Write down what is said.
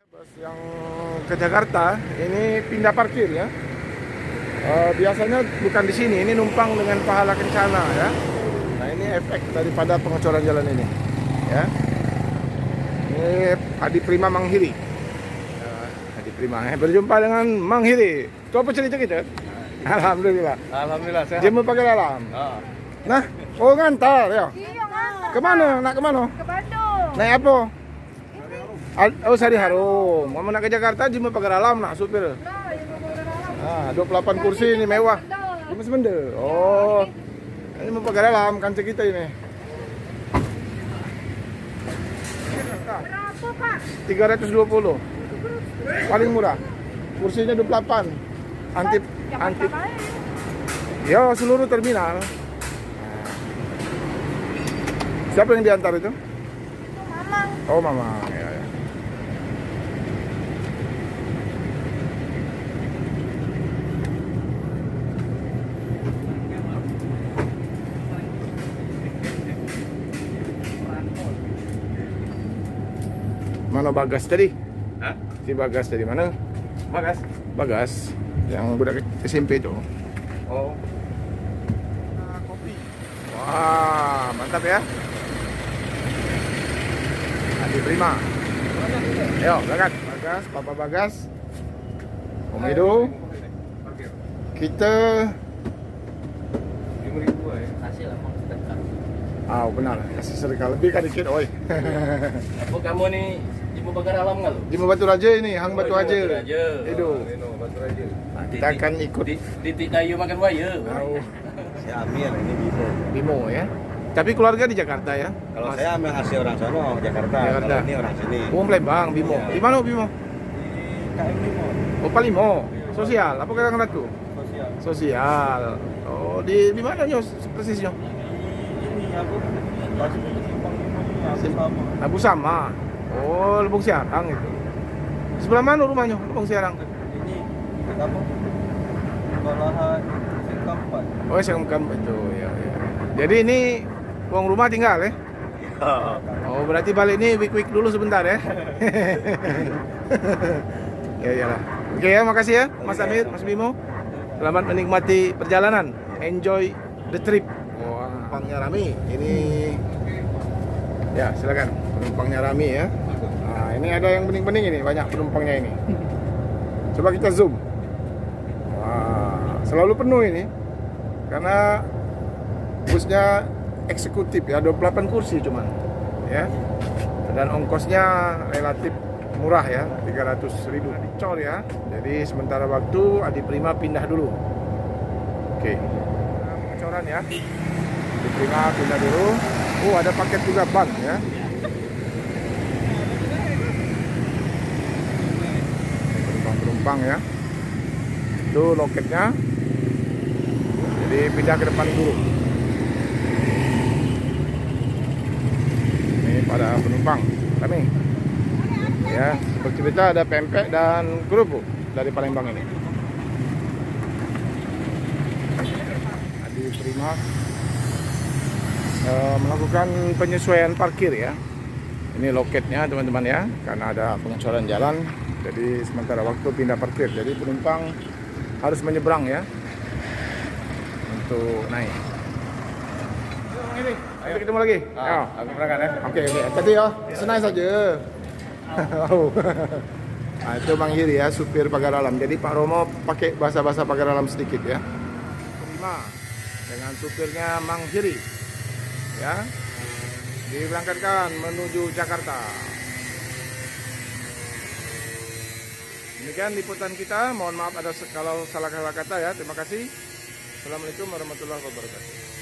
Bus yang ke Jakarta ini pindah parkir ya. Biasanya bukan di sini, ini numpang dengan pahala kencana ya. Nah ini efek daripada pengecoran jalan ini ya. Ini Adi Prima Manghiri. Ya, Adi Prima. Berjumpa dengan Manghiri. Itu apa cerita kita? Alhamdulillah. Alhamdulillah sehat. Jemput pakai dalam. Ah. Nah, oh ngantar ya. Iya, ngantar. Kemana? Nak kemana? Ke Bandung. Naik apa? Oh Sari Harum. Mau nak ke Jakarta jemput pakai dalam nak supir. Nah, yang mau ke dalam. 28 kursi ini mewah. Cuma semenda. Oh. Ini mau pakai dalam kancing kita ini. Berapa, Pak? 320. Paling murah. Kursinya 28. Antip Jakarta antip. baik. Ya, seluruh terminal. Siapa yang diantar itu? Itu Mamang. Oh, Mama. Ya, ya. Mana Bagas tadi? Hah? Si Bagas tadi mana? Bagas. Bagas yang budak SMP itu. Oh. Kopi. Wah, mantap ya. Adi Prima. Ayo, berangkat. Bagas, Papa Bagas. Om Edo. Kita 5.000 ya. Hasil apa? benar. Kasih sedekah lebih kan dikit, oi. Apa kamu nih ibu bakar alam nggak lo? Di Batu Raja ini, Hang Batu Raja. Edo. Batu Raja. Kita akan ikut Titik kayu makan buaya. tahu Si Amir ini Bimo. Bimo ya. Tapi keluarga di Jakarta ya. Kalau saya ambil hasil orang sono Jakarta. Jakarta. Kalau ini orang sini. Oh, Palembang, Bimo. Di mana Bimo? Di KM Bimo. Oh, Palimo. Sosial. Apa kata tuh? Sosial. Sosial. Oh, di mana Nyos persisnya? Ini aku masih punya simpang sama. Abu Sama. Oh, Lubung Siarang itu. Sebelah mana rumahnya? Lubung Siarang. Ini apa? Sekolahan Singkampan. Oh, Sengkam itu ya, ya. Jadi ini uang rumah tinggal ya? Oh, berarti balik ini week dulu sebentar ya. Ya iyalah. Oke ya, makasih ya Mas Amir, Mas Bimo. Selamat menikmati perjalanan. Enjoy the trip. Wah, penumpangnya rame. Ini ya, silakan. Penumpangnya rame ya. Nah, ini ada yang bening-bening ini, banyak penumpangnya ini. Coba kita zoom. Wah, selalu penuh ini. Karena busnya eksekutif ya, 28 kursi cuman. Ya. Dan ongkosnya relatif murah ya, 300.000 dicor ya. Jadi sementara waktu Adi Prima pindah dulu. Oke. Pengecoran ya. Adi Prima pindah dulu. Oh, ada paket juga ban ya. Penumpang ya. Itu loketnya. Jadi pindah ke depan dulu. Ini pada penumpang kami. Ya, seperti kita ada pempek dan kerupuk dari Palembang ini. Adi Prima melakukan penyesuaian parkir ya. Ini loketnya teman-teman ya, karena ada pengecoran jalan. Jadi sementara waktu pindah parkir. Jadi penumpang harus menyeberang ya untuk naik. Ayo ketemu lagi. Ayo, aku berangkat ya. Oke, tadi ya, senang saja. Oh. Nah, itu Manghiri ya, supir pagar alam. Jadi Pak Romo pakai bahasa-bahasa pagar alam sedikit ya. Prima dengan supirnya Manghiri. Ya. Diberangkatkan menuju Jakarta. Demikian liputan kita. Mohon maaf ada kalau salah kata ya. Terima kasih. Assalamualaikum warahmatullahi wabarakatuh.